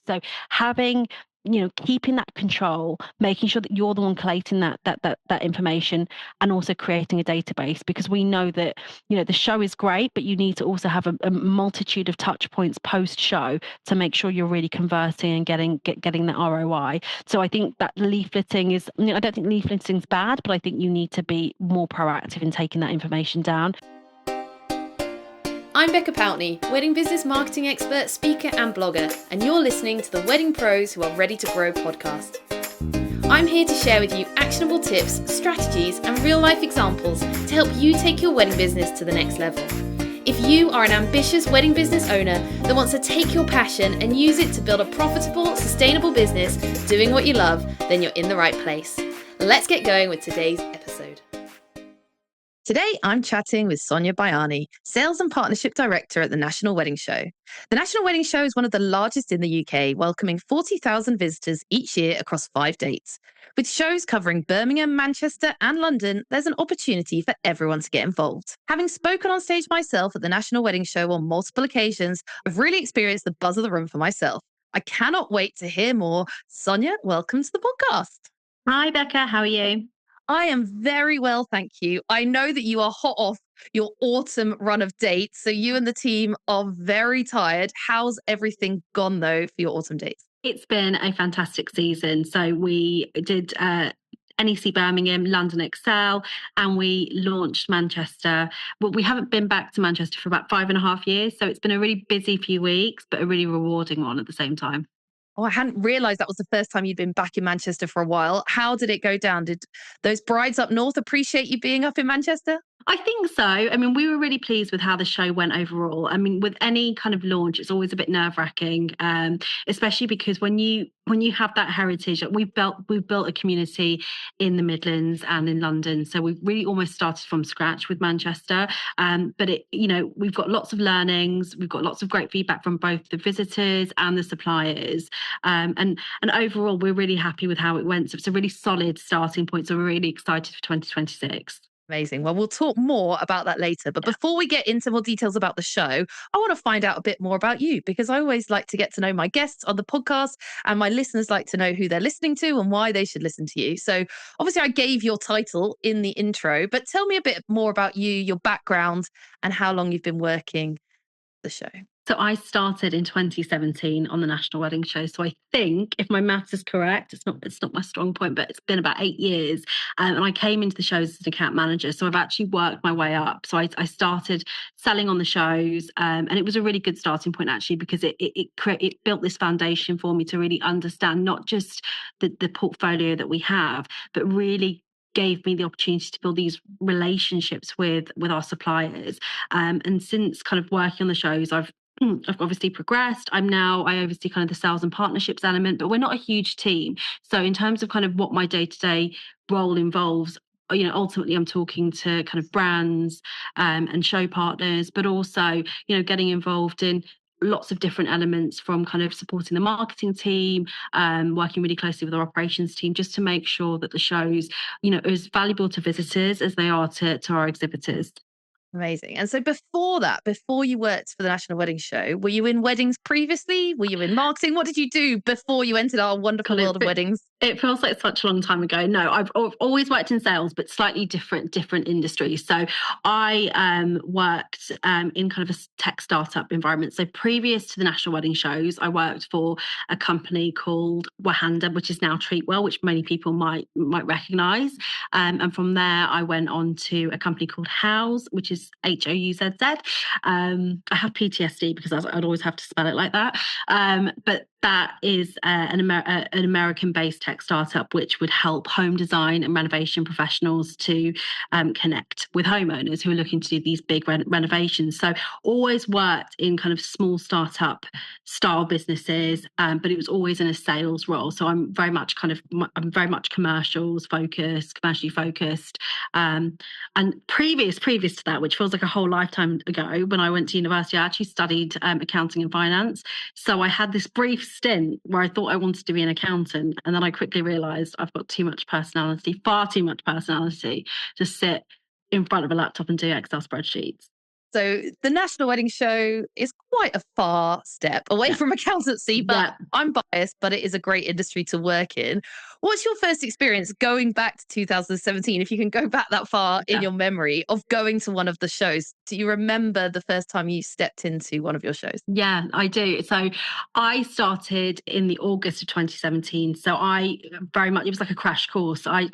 So having, keeping that control, making sure that you're the one collating that information, and also creating a database, because we know that, the show is great, but you need to also have a multitude of touch points post show to make sure you're really converting and getting that ROI. So I think that leafleting is, I don't think leafleting is bad, but I think you need to be more proactive in taking that information down. I'm Becca Poutney, wedding business marketing expert, speaker and blogger, and you're listening to the Wedding Pros Who Are Ready to Grow podcast. I'm here to share with you actionable tips, strategies and real life examples to help you take your wedding business to the next level. If you are an ambitious wedding business owner that wants to take your passion and use it to build a profitable, sustainable business doing what you love, then you're in the right place. Let's get going with today's episode. Today, I'm chatting with Sonia Bhayani, Sales and Partnership Director at the National Wedding Show. The National Wedding Show is one of the largest in the UK, welcoming 40,000 visitors each year across 5 dates. With shows covering Birmingham, Manchester and London, there's an opportunity for everyone to get involved. Having spoken on stage myself at the National Wedding Show on multiple occasions, I've really experienced the buzz of the room for myself. I cannot wait to hear more. Sonia, welcome to the podcast. Hi, Becca. How are you? I am very well, thank you. I know that you are hot off your autumn run of dates, so you and the team are very tired. How's everything gone, though, for your autumn dates? It's been a fantastic season. So we did NEC Birmingham, London Excel, and we launched Manchester. But we haven't been back to Manchester for about 5.5 years. So it's been a really busy few weeks, but a really rewarding one at the same time. Oh, I hadn't realised that was the first time you'd been back in Manchester for a while. How did it go down? Did those brides up north appreciate you being up in Manchester? I think so. I mean, we were really pleased with how the show went overall. I mean, with any kind of launch, it's always a bit nerve-wracking, especially because when you have that heritage, we've built a community in the Midlands and in London, so we've really almost started from scratch with Manchester. But we've got lots of learnings, we've got lots of great feedback from both the visitors and the suppliers, and overall, we're really happy with how it went. So it's a really solid starting point. So we're really excited for 2026. Amazing. Well, we'll talk more about that later. But before we get into more details about the show, I want to find out a bit more about you, because I always like to get to know my guests on the podcast, and my listeners like to know who they're listening to and why they should listen to you. So obviously I gave your title in the intro, but tell me a bit more about you, your background and how long you've been working the show. So I started in 2017 on the National Wedding Show. So I think, if my maths is correct, it's not my strong point, but it's been about 8 years. And I came into the shows as an account manager. So I've actually worked my way up. So I started selling on the shows, and it was a really good starting point, actually, because it built this foundation for me to really understand not just the portfolio that we have, but really gave me the opportunity to build these relationships with our suppliers. And since kind of working on the shows, I've obviously progressed. I oversee kind of the sales and partnerships element, but we're not a huge team. So in terms of kind of what my day-to-day role involves, ultimately I'm talking to kind of brands and show partners, but also, getting involved in lots of different elements, from kind of supporting the marketing team, working really closely with our operations team, just to make sure that the shows, are as valuable to visitors as they are to our exhibitors. Amazing. And so before you worked for the National Wedding Show, were you in weddings previously? Were you in marketing? What did you do before you entered our wonderful world of weddings? It feels like such a long time ago. No, I've always worked in sales, but slightly different industries. So I worked in kind of a tech startup environment. So previous to the National Wedding Shows, I worked for a company called Wahanda, which is now Treatwell, which many people might recognise. And from there, I went on to a company called House, which is Houzz. I have PTSD because I'd always have to spell it like that. But that is an American-based tech startup which would help home design and renovation professionals to connect with homeowners who are looking to do these big renovations. So always worked in kind of small startup style businesses, but it was always in a sales role. So I'm very much commercially focused. And previous to that, which feels like a whole lifetime ago, when I went to university, I actually studied accounting and finance. So I had this brief stint where I thought I wanted to be an accountant, and then I quickly realised I've got far too much personality to sit in front of a laptop and do Excel spreadsheets. So the National Wedding Show is quite a far step away from accountancy, but I'm biased, but it is a great industry to work in. What's your first experience going back to 2017, if you can go back that far in your memory, of going to one of the shows? Do you remember the first time you stepped into one of your shows? Yeah, I do. So I started in the August of 2017. So I very much, it was like a crash course. I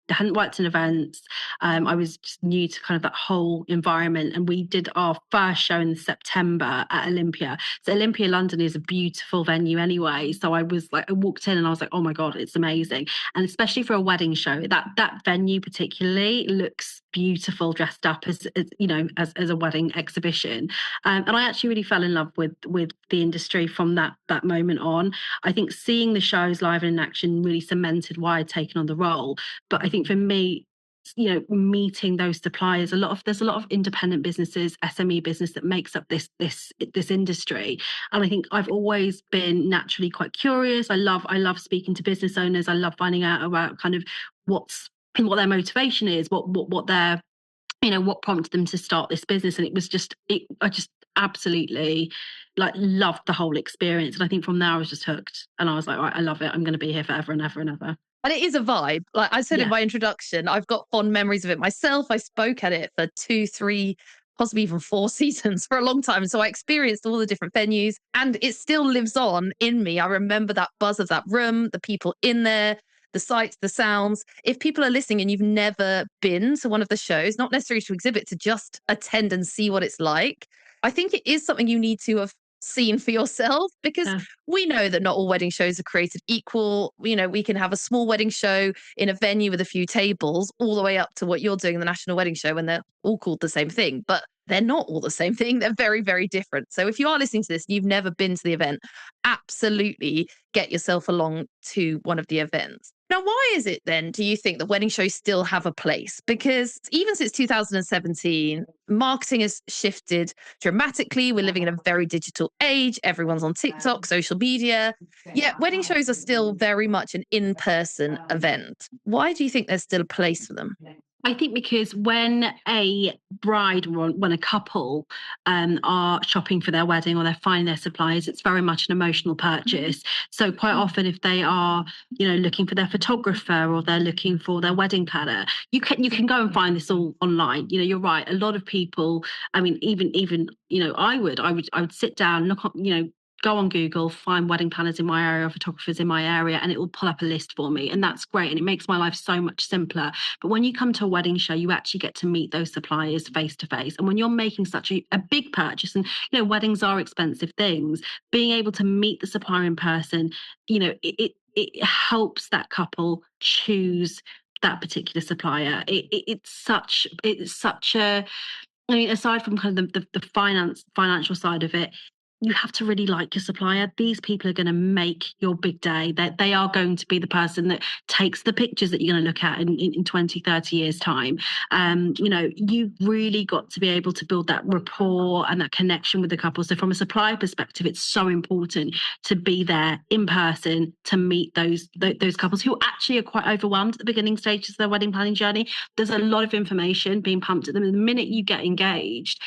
hadn't worked in events. I was just new to kind of that whole environment. And we did our first show in September at Olympia. So Olympia London is a beautiful venue anyway. So I walked in and I was like, oh my God, it's amazing. And especially for a wedding show, that venue particularly looks beautiful, dressed up as a wedding exhibition. And I actually really fell in love with the industry from that moment on. I think seeing the shows live and in action really cemented why I'd taken on the role. But I think for me, meeting those suppliers, there's a lot of independent businesses, SME business that makes up this industry. And I think I've always been naturally quite curious. I love speaking to business owners. I love finding out about kind of what their motivation is, what their what prompted them to start this business. And I just absolutely loved the whole experience. And I think from there I was just hooked and I was like, right, I love it. I'm going to be here forever and ever and ever. And it is a vibe. Like I said in my introduction, I've got fond memories of it myself. I spoke at it for 2, 3, possibly even 4 seasons for a long time. So I experienced all the different venues and it still lives on in me. I remember that buzz of that room, the people in there, the sights, the sounds. If people are listening and you've never been to one of the shows, not necessarily to exhibit, to just attend and see what it's like, I think it is something you need to have seen for yourself, because we know that not all wedding shows are created equal. We can have a small wedding show in a venue with a few tables all the way up to what you're doing in the National Wedding Show, and they're all called the same thing, but they're not all the same thing. They're very, very different. So if you are listening to this and you've never been to the event, absolutely get yourself along to one of the events. Now, why is it then, do you think, that wedding shows still have a place? Because even since 2017, marketing has shifted dramatically. We're living in a very digital age. Everyone's on TikTok, social media. Yet wedding shows are still very much an in-person event. Why do you think there's still a place for them? I think because when a bride or when a couple are shopping for their wedding or they're finding their suppliers, it's very much an emotional purchase. So quite often if they are, looking for their photographer or they're looking for their wedding planner, you can go and find this all online. You're right. A lot of people, I mean, even I would sit down, look up, go on Google, find wedding planners in my area, photographers in my area, and it will pull up a list for me. And that's great. And it makes my life so much simpler. But when you come to a wedding show, you actually get to meet those suppliers face to face. And when you're making such a big purchase, and, weddings are expensive things, being able to meet the supplier in person, it helps that couple choose that particular supplier. It's such a, I mean, aside from kind of the financial side of it, you have to really like your supplier. These people are going to make your big day. They are going to be the person that takes the pictures that you're going to look at in 20, 30 years' time. You've really got to be able to build that rapport and that connection with the couple. So from a supplier perspective, it's so important to be there in person to meet those couples who actually are quite overwhelmed at the beginning stages of their wedding planning journey. There's a lot of information being pumped at them. And the minute you get engaged,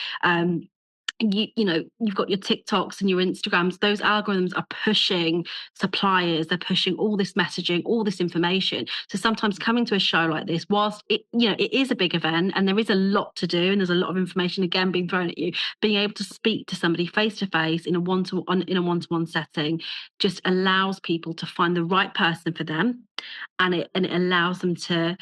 you've got your TikToks and your Instagrams. Those algorithms are pushing suppliers. They're pushing all this messaging, all this information. So sometimes coming to a show like this, whilst it is a big event and there is a lot to do and there's a lot of information again being thrown at you, being able to speak to somebody face to face in a one-to-one setting just allows people to find the right person for them, and it allows them to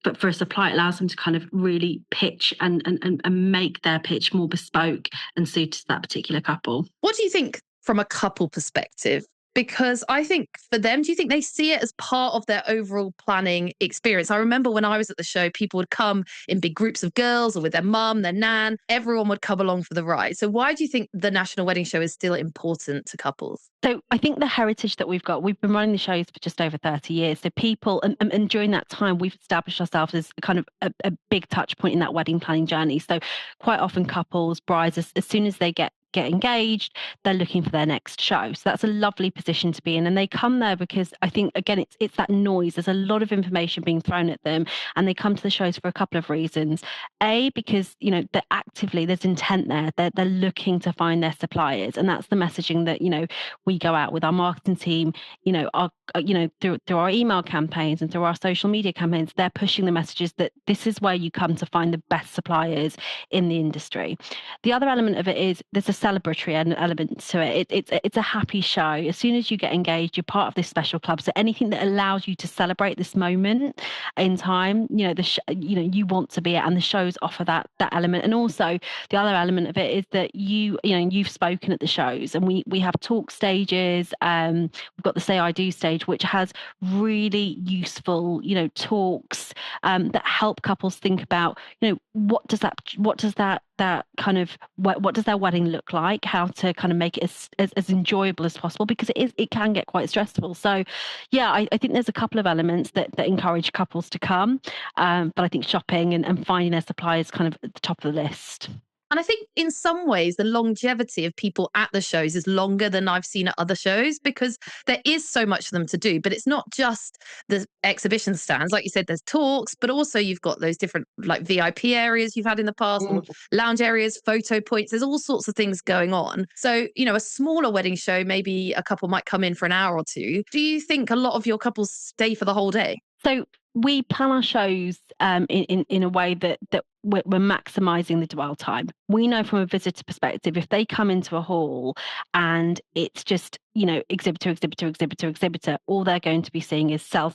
but for a supplier, it allows them to kind of really pitch and make their pitch more bespoke and suited to that particular couple. What do you think from a couple perspective? Because I think for them, do you think they see it as part of their overall planning experience? I remember when I was at the show, people would come in big groups of girls or with their mum, their nan. Everyone would come along for the ride. So why do you think the National Wedding Show is still important to couples? So I think the heritage that we've been running the shows for just over 30 years. So people, and during that time, we've established ourselves as kind of a big touch point in that wedding planning journey. So quite often couples, brides, as soon as they get get engaged, they're looking for their next show. So that's a lovely position to be in. And they come there because I think, again, it's that noise. There's a lot of information being thrown at them, and they come to the shows for a couple of reasons. A, because, you know, they're actively, there's intent there. They're looking to find their suppliers. And that's the messaging that, you know, we go out with our marketing team, you know, through our email campaigns and through our social media campaigns. They're pushing the messages that this is where you come to find the best suppliers in the industry. The other element of it is there's a celebratory element to it. It's a happy show. As soon as you get engaged, you're part of this special club. So anything that allows you to celebrate this moment in time, you know, you want to be at, and the shows offer that element. And also the other element of it is that you've spoken at the shows, and we have talk stages. We've got the Say I Do stage, which has really useful, you know, talks that help couples think about, you know, what does their wedding look like, how to kind of make it as enjoyable as possible, because it can get quite stressful. So yeah, I think there's a couple of elements that encourage couples to come, but I think shopping and finding their suppliers kind of at the top of the list. And I think in some ways, the longevity of people at the shows is longer than I've seen at other shows, because there is so much for them to do. But it's not just the exhibition stands. Like you said, there's talks, but also you've got those different like VIP areas you've had in the past, or lounge areas, photo points. There's all sorts of things going on. So, you know, a smaller wedding show, maybe a couple might come in for an hour or two. Do you think a lot of your couples stay for the whole day? So we plan our shows in a way that we're maximising the dwell time. We know from a visitor perspective, if they come into a hall and it's just, you know, exhibitor, all they're going to be seeing is sell,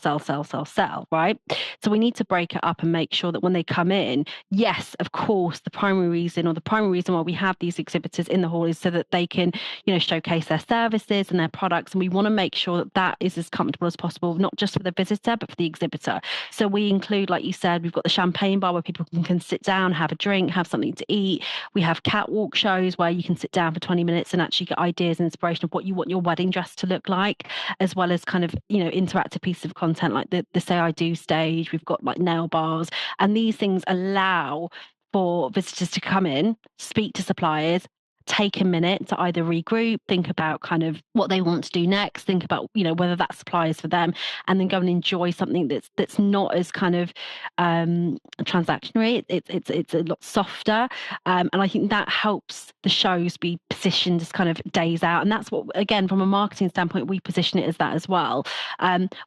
right? So we need to break it up and make sure that when they come in, yes, of course, the primary reason why we have these exhibitors in the hall is so that they can, you know, showcase their services and their products. And we want to make sure that that is as comfortable as possible, not just for the visitor, but for the exhibitor. So we include, like you said, we've got the champagne bar where people can sit down, have a drink, have something to eat. We have catwalk shows where you can sit down for 20 minutes and actually get ideas and inspiration of what you want your wedding dress to look like, as well as kind of, you know, interactive pieces of content like the Say I Do stage. We've got like nail bars, and these things allow for visitors to come in, speak to suppliers, take a minute to either regroup, think about kind of what they want to do next, think about, you know, whether that supply is for them, and then go and enjoy something that's not as kind of transactionary. It's a lot softer, and I think that helps the shows be positioned as kind of days out. And that's what, again, from a marketing standpoint, we position it as that as well.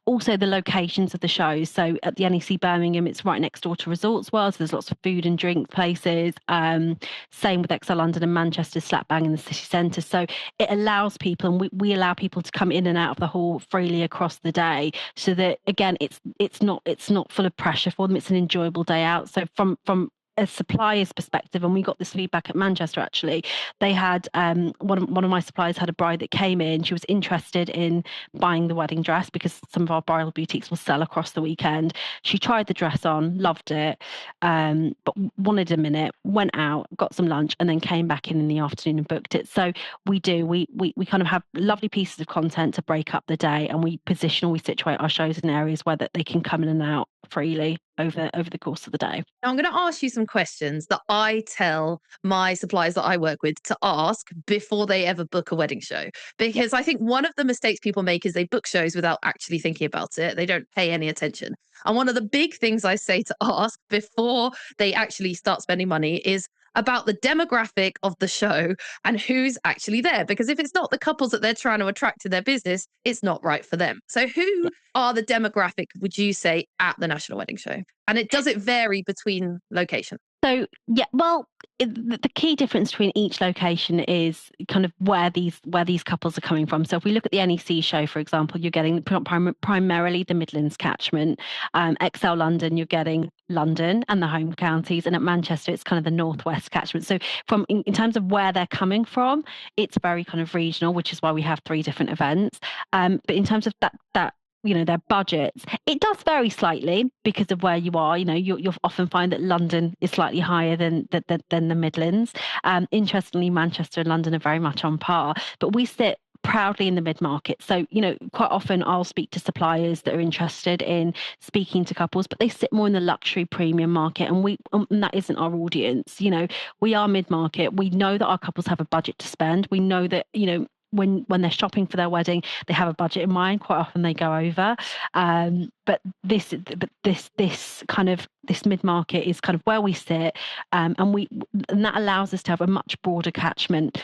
Also the locations of the shows. So at the NEC Birmingham, it's right next door to Resorts World, so there's lots of food and drink places. Same with XL London and Manchester, slap bang in the city centre. So it allows people, and we allow people to come in and out of the hall freely across the day, so that, again, it's not full of pressure for them. It's an enjoyable day out. So from a supplier's perspective, and we got this feedback at Manchester actually, they had one of my suppliers had a bride that came in. She was interested in buying the wedding dress because some of our bridal boutiques will sell across the weekend. She tried the dress on, loved it, but wanted a minute, went out, got some lunch, and then came back in the afternoon and booked it. So we kind of have lovely pieces of content to break up the day, and we situate our shows in areas where that they can come in and out freely over the course of the day. Now, I'm going to ask you some questions that I tell my suppliers that I work with to ask before they ever book a wedding show. Because I think one of the mistakes people make is they book shows without actually thinking about it. They don't pay any attention. And one of the big things I say to ask before they actually start spending money is about the demographic of the show and who's actually there. Because if it's not the couples that they're trying to attract to their business, it's not right for them. So who are the demographic, would you say, at the National Wedding Show? And does it vary between locations? So yeah, well, the key difference between each location is kind of where these couples are coming from. So if we look at the NEC show, for example, you're getting primarily the Midlands catchment. XL London, you're getting London and the home counties, and at Manchester, it's kind of the northwest catchment. So from in terms of where they're coming from, it's very kind of regional, which is why we have 3 different events. But in terms of that you know, their budgets, it does vary slightly because of where you are. You know, you'll often find that London is slightly higher than the Midlands. Interestingly, Manchester and London are very much on par, but we sit proudly in the mid-market. So, quite often I'll speak to suppliers that are interested in speaking to couples, but they sit more in the luxury premium market, and that isn't our audience. We are mid-market. We know that our couples have a budget to spend. We know that, when they're shopping for their wedding, they have a budget in mind. Quite often they go over. But this mid-market is kind of where we sit, and that allows us to have a much broader catchment.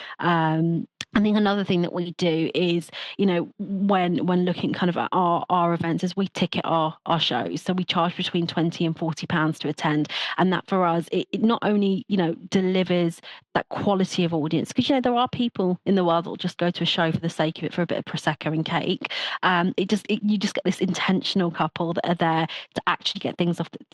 I think another thing that we do is, when looking kind of at our events, is we ticket our shows. So we charge between £20 and £40 to attend. And that for us, it not only, delivers that quality of audience, because, there are people in the world that will just go to a show for the sake of it, for a bit of Prosecco and cake. You just get this intentional couple that are there to actually get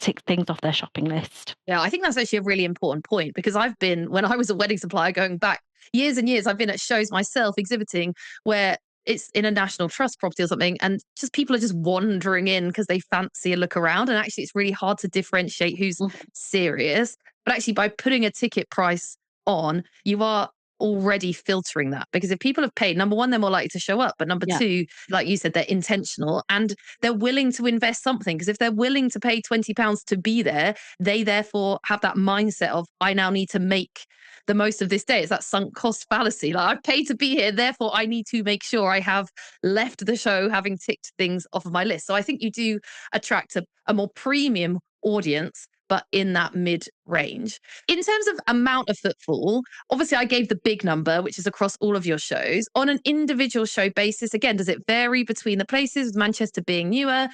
tick things off their shopping list. Yeah, I think that's actually a really important point, because when I was a wedding supplier going back years and years, I've been at shows myself exhibiting where it's in a national trust property or something, and just people are just wandering in because they fancy a look around. And actually, it's really hard to differentiate who's serious. But actually, by putting a ticket price on, you are already filtering that, because if people have paid, number one, they're more likely to show up, but number two, like you said, they're intentional and they're willing to invest something. Because if they're willing to pay £20 to be there, they therefore have that mindset of, I now need to make the most of this day. It's that sunk cost fallacy. Like, I've paid to be here, therefore I need to make sure I have left the show having ticked things off of my list. So I think you do attract a more premium audience, but in that mid range. In terms of amount of footfall, obviously I gave the big number, which is across all of your shows. On an individual show basis, again, does it vary between the places, with Manchester being newer?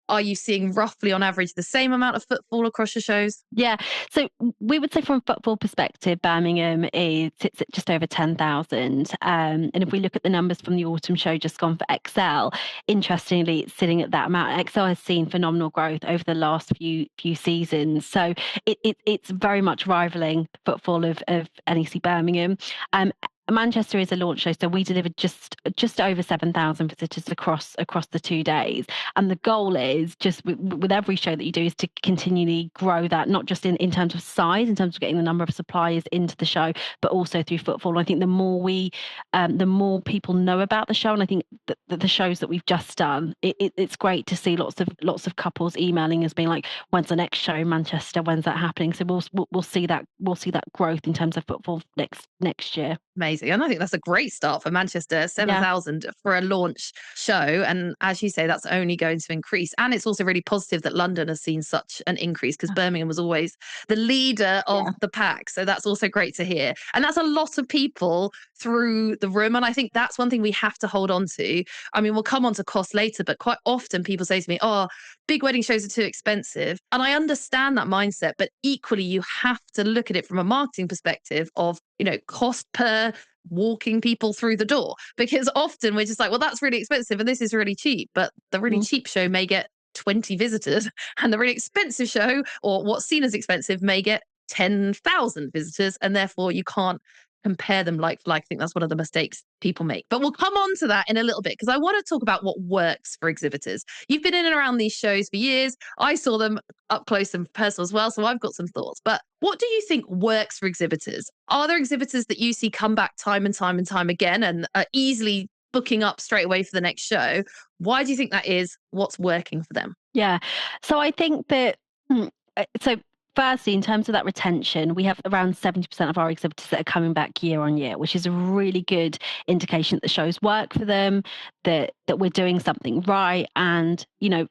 Are you seeing roughly on average the same amount of footfall across your shows? Yeah. So we would say from a footfall perspective, Birmingham sits at just over 10,000. And if we look at the numbers from the autumn show just gone for Excel, interestingly, it's sitting at that amount. Excel has seen phenomenal growth over the last few seasons. So it's very much rivaling the footfall of NEC Birmingham. Manchester is a launch show, so we delivered just over 7,000 visitors across the 2 days. And the goal is just with every show that you do is to continually grow that, not just in terms of size, in terms of getting the number of suppliers into the show, but also through footfall. I think the more people know about the show, and I think that the shows that we've just done, it's great to see lots of couples emailing us being like, when's the next show in Manchester? When's that happening? So we'll see that growth in terms of footfall next year. Amazing. And I think that's a great start for Manchester, 7,000 for a launch show. And as you say, that's only going to increase. And it's also really positive that London has seen such an increase, because Birmingham was always the leader of the pack. So that's also great to hear. And that's a lot of people through the room. And I think that's one thing we have to hold on to. I mean, we'll come on to cost later, but quite often people say to me, oh, big wedding shows are too expensive. And I understand that mindset, but equally you have to look at it from a marketing perspective of, cost per walking people through the door, because often we're just like, well, that's really expensive and this is really cheap. But the really cheap show may get 20 visitors, and the really expensive show, or what's seen as expensive, may get 10,000 visitors. And therefore you can't compare them like for like. I think that's one of the mistakes people make. But we'll come on to that in a little bit, because I want to talk about what works for exhibitors. You've been in and around these shows for years. I saw them up close and personal as well, so I've got some thoughts. But what do you think works for exhibitors? Are there exhibitors that you see come back time and time and time again and are easily booking up straight away for the next show? Why do you think that is? What's working for them? Yeah. So I think that, firstly, in terms of that retention, we have around 70% of our exhibitors that are coming back year on year, which is a really good indication that the shows work for them, that we're doing something right, and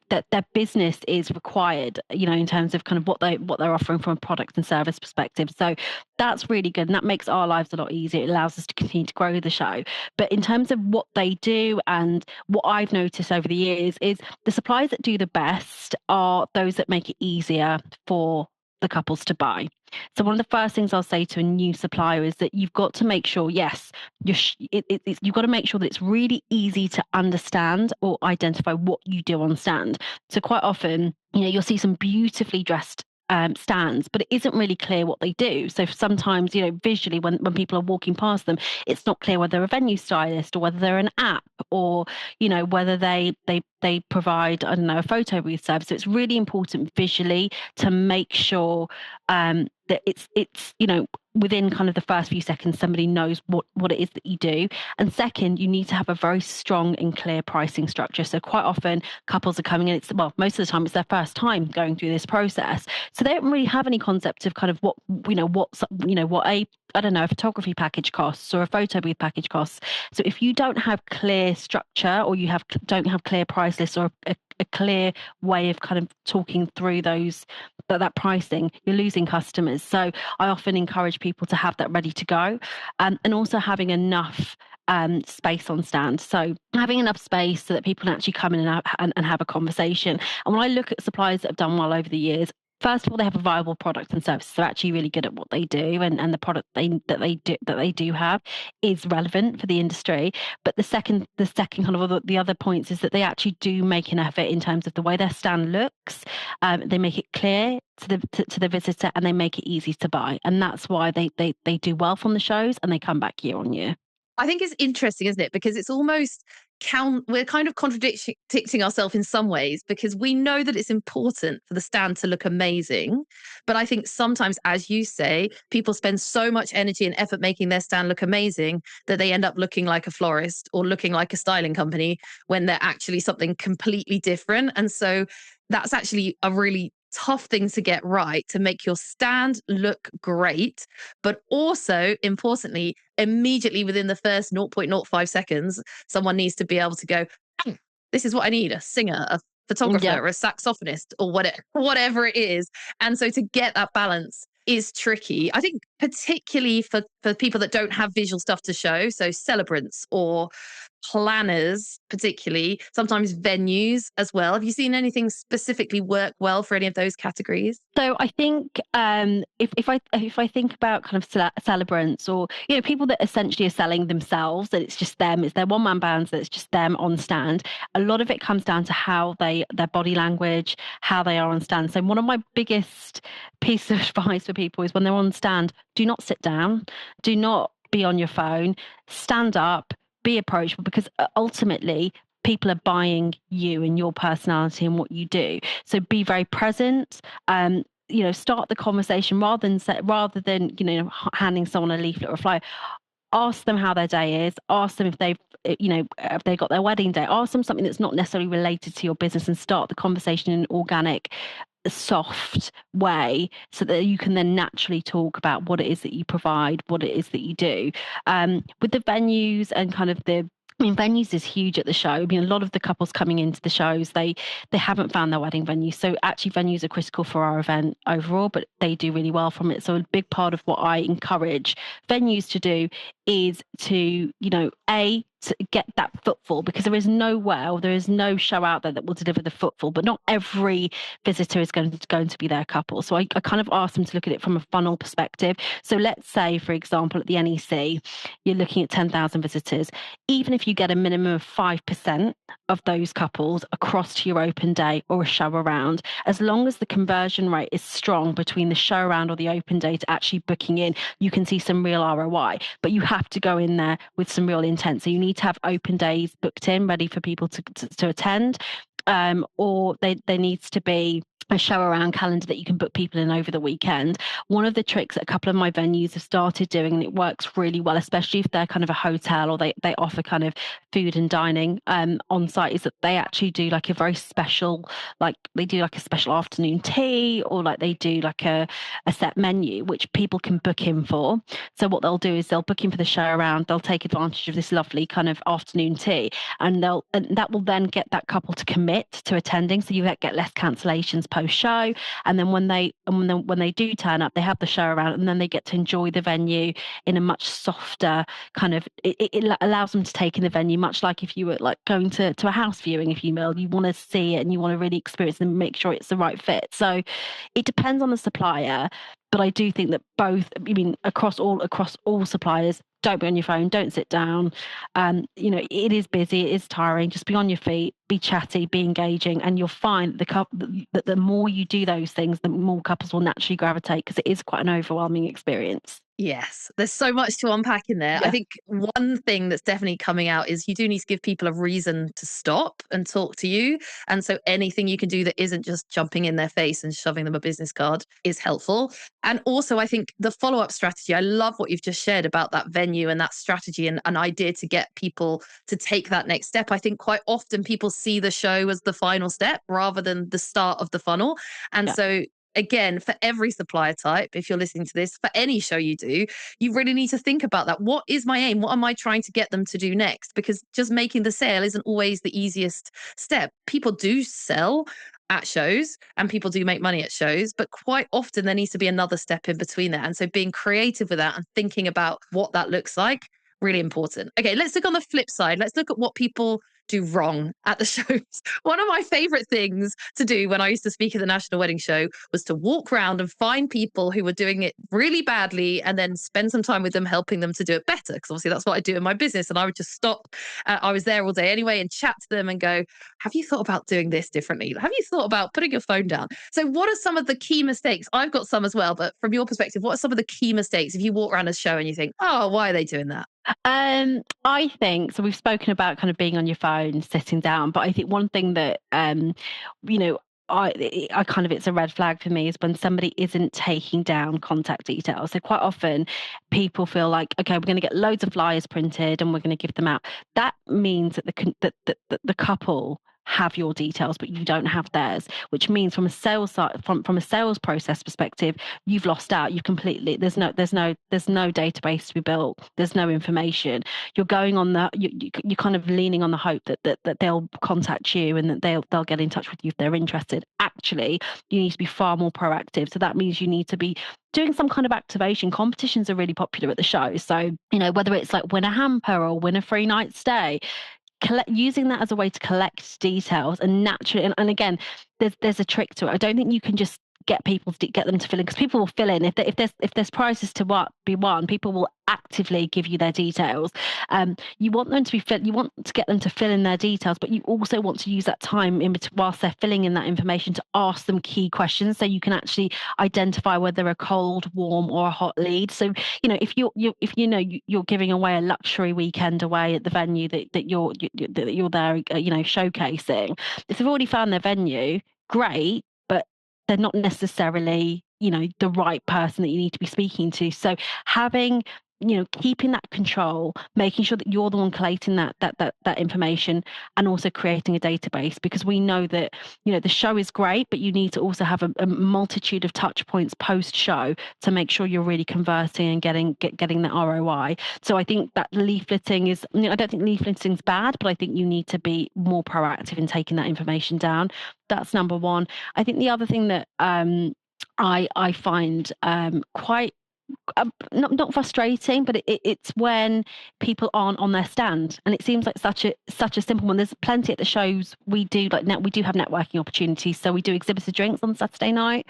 that their business is required, in terms of kind of what they're offering from a product and service perspective. So that's really good, and that makes our lives a lot easier. It allows us to continue to grow the show. But in terms of what they do, and what I've noticed over the years, is the suppliers that do the best are those that make it easier for the couples to buy. So one of the first things I'll say to a new supplier is that you've got to make sure, yes, you've got to make sure that it's really easy to understand or identify what you do on stand. So quite often, you'll see some beautifully dressed stands, but it isn't really clear what they do. So sometimes, visually, when people are walking past them, it's not clear whether they're a venue stylist or whether they're an app, or whether they provide, I don't know, a photo booth service. So it's really important visually to make sure that it's within kind of the first few seconds, somebody knows what it is that you do. And second, you need to have a very strong and clear pricing structure. So quite often couples are coming in, most of the time it's their first time going through this process. So they don't really have any concept of kind of what a photography package costs or a photo booth package costs. So if you don't have clear structure, or you don't have clear price lists, or a clear way of kind of talking through that pricing, you're losing customers. So I often encourage people to have that ready to go, and also having enough space on stand. So having enough space so that people can actually come in and have a conversation. And when I look at suppliers that have done well over the years, first of all, they have a viable product and service. They're actually really good at what they do, and the product that they do have is relevant for the industry. But the second kind of the other points is that they actually do make an effort in terms of the way their stand looks. They make it clear to the visitor, and they make it easy to buy, and that's why they do well from the shows, and they come back year on year. I think it's interesting, isn't it? Because it's almost we're kind of contradicting ourselves in some ways, because we know that it's important for the stand to look amazing. But I think sometimes, as you say, people spend so much energy and effort making their stand look amazing that they end up looking like a florist or looking like a styling company when they're actually something completely different. And so that's actually a really tough thing to get right, to make your stand look great, but also importantly, immediately within the first 0.05 seconds, someone needs to be able to go, "Hmm, this is what I need, a singer, a photographer, Yeah. or a saxophonist, or whatever it is." And so to get that balance is tricky. I think particularly for people that don't have visual stuff to show, so celebrants or planners, particularly, sometimes venues as well. Have you seen anything specifically work well for any of those categories? So I think if I think about kind of celebrants, or people that essentially are selling themselves, that it's just them, it's their one man bands, that it's just them on stand. A lot of it comes down to how their body language, how they are on stand. So one of my biggest pieces of advice for people is when they're on stand, do not sit down, do not be on your phone, stand up, be approachable, because ultimately people are buying you and your personality and what you do. So be very present. Start the conversation rather than handing someone a leaflet or a flyer. Ask them how their day is. Ask them if they got their wedding day. Ask them something that's not necessarily related to your business, and start the conversation in an organic, soft way, so that you can then naturally talk about what it is that you provide, what it is that you do. With the venues and kind of venues is huge at the show. A lot of the couples coming into the shows, they haven't found their wedding venue. So actually venues are critical for our event overall, but they do really well from it. So a big part of what I encourage venues to do is to, to get that footfall, because there is no show out there that will deliver the footfall, but not every visitor is going to be their couple. So I kind of ask them to look at it from a funnel perspective. So let's say, for example, at the NEC, you're looking at 10,000 visitors. Even if you get a minimum of 5% of those couples across to your open day or a show around, as long as the conversion rate is strong between the show around or the open day to actually booking in, you can see some real ROI. But you have to go in there with some real intent. So you need to have open days booked in, ready for people to attend, or there needs to be a show around calendar that you can book people in over the weekend. One of the tricks that a couple of my venues have started doing, and it works really well, especially if they're kind of a hotel or they offer kind of food and dining on site, is that they actually do like a very special, they do like a special afternoon tea, or they do like a set menu which people can book in for. So what they'll do is they'll book in for the show around, they'll take advantage of this lovely kind of afternoon tea, and that will then get that couple to commit to attending, so you get less cancellations post show. And then when they do turn up, they have the show around, and then they get to enjoy the venue in a much softer kind of, it allows them to take in the venue much like if you were going to a house viewing, if you will. You want to see it and you want to really experience and make sure it's the right fit. So it depends on the supplier, but I do think that both, across all suppliers, don't be on your phone, don't sit down. It is busy, it is tiring. Just be on your feet, be chatty, be engaging, and you'll find that the more you do those things, the more couples will naturally gravitate, because it is quite an overwhelming experience. Yes, there's so much to unpack in there. I Yeah. think one thing that's definitely coming out is you do need to give people a reason to stop and talk to you. And so anything you can do that isn't just jumping in their face and shoving them a business card is helpful. And also, I think the follow up strategy, I love what you've just shared about that venue and that strategy and an idea to get people to take that next step. I think quite often people see the show as the final step rather than the start of the funnel. And Yeah. so again, for every supplier type, if you're listening to this, for any show you do, you really need to think about that. What is my aim? What am I trying to get them to do next? Because just making the sale isn't always the easiest step. People do sell at shows and people do make money at shows, but quite often there needs to be another step in between that. And so being creative with that and thinking about what that looks like, really important. Okay, let's look on the flip side. Let's look at what people do wrong at the shows. One of my favorite things to do when I used to speak at the National Wedding Show was to walk around and find people who were doing it really badly and then spend some time with them, helping them to do it better. Because obviously that's what I do in my business. And I would just stop. I was there all day anyway and chat to them and go, have you thought about doing this differently? Have you thought about putting your phone down? So what are some of the key mistakes? I've got some as well, but from your perspective, what are some of the key mistakes if you walk around a show and you think, oh, why are they doing that? I think so. We've spoken about kind of being on your phone, sitting down, but I think one thing that you know, I kind of, it's a red flag for me is when somebody isn't taking down contact details. So quite often people feel like, okay, we're going to get loads of flyers printed and we're going to give them out. That means that the couple have your details, but you don't have theirs, which means from a sales side, from a sales process perspective, you've lost out. You completely, there's no database to be built. There's no information. You're going on you're kind of leaning on the hope that they'll contact you and that they'll get in touch with you if they're interested. Actually, you need to be far more proactive. So that means you need to be doing some kind of activation. Competitions are really popular at the show. So, whether it's like win a hamper or win a free night stay, using that as a way to collect details and naturally, and again, there's a trick to it. I don't think you can just get people to get them to fill in, because people will fill in if there's prizes to be won. People will actively give you their details. You want them to be you want to get them to fill in their details, but you also want to use that time in between whilst they're filling in that information to ask them key questions so you can actually identify whether they're a cold, warm, or a hot lead. So if you're giving away a luxury weekend away at the venue that you're there showcasing, if they've already found their venue, great, but they're not necessarily, the right person that you need to be speaking to. So having, keeping that control, making sure that you're the one collating that information, and also creating a database, because we know that, the show is great, but you need to also have a multitude of touch points post show to make sure you're really converting and getting that ROI. So I think that leafleting is, I don't think leafleting is bad, but I think you need to be more proactive in taking that information down. That's number one. I think the other thing that I find quite not frustrating, but it's when people aren't on their stand, and it seems like such a simple one. There's plenty at the shows. We do have networking opportunities, so we do exhibitor drinks on Saturday night.